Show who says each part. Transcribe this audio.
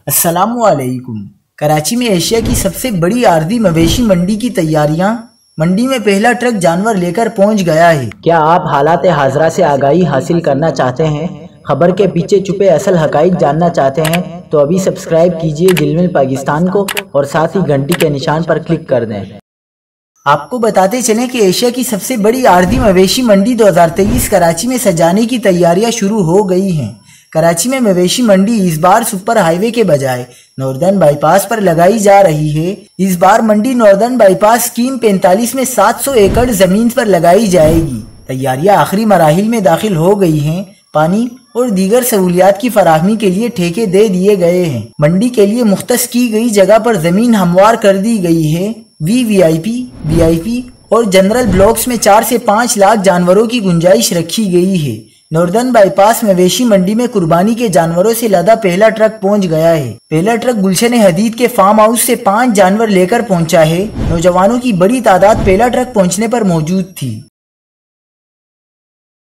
Speaker 1: अस्सलाम वालेकुम। कराची में एशिया की सबसे बड़ी आर्दी मवेशी मंडी की तैयारियां। मंडी में पहला ट्रक जानवर लेकर पहुंच गया है।
Speaker 2: क्या आप हालात हाजरा से आगाही हासिल करना चाहते हैं? खबर के पीछे छुपे असल हकाइक जानना चाहते हैं तो अभी सब्सक्राइब कीजिए दिलमिल पाकिस्तान को और साथ ही घंटी के निशान पर क्लिक कर दें।
Speaker 1: आपको बताते चलें कि एशिया की सबसे बड़ी आर्दी मवेशी मंडी 2023 कराची में सजाने की तैयारियां शुरू हो गई हैं। कराची में मवेशी मंडी इस बार सुपर हाईवे के बजाय नॉर्दर्न बाईपास पर लगाई जा रही है। इस बार मंडी नॉर्दर्न बाईपास स्कीम 45 में 700 एकड़ जमीन पर लगाई जाएगी। तैयारियां आखिरी मराहिल में दाखिल हो गई हैं। पानी और दीगर सहूलियात की फराहमी के लिए ठेके दे दिए गए हैं। मंडी के लिए मुख्तस की गई जगह पर जमीन हमवार कर दी गई है। वीवीआईपी, वीआईपी और जनरल ब्लॉक्स में 4 से 5 लाख जानवरों की गुंजाइश रखी गई है। नॉर्दर्न बाईपास मवेशी मंडी में कुर्बानी के जानवरों से लदा पहला ट्रक पहुंच गया है। पहला ट्रक गुलशन हदीद के फार्म हाउस से 5 जानवर लेकर पहुंचा है। नौजवानों की बड़ी तादाद पहला ट्रक पहुंचने पर मौजूद थी।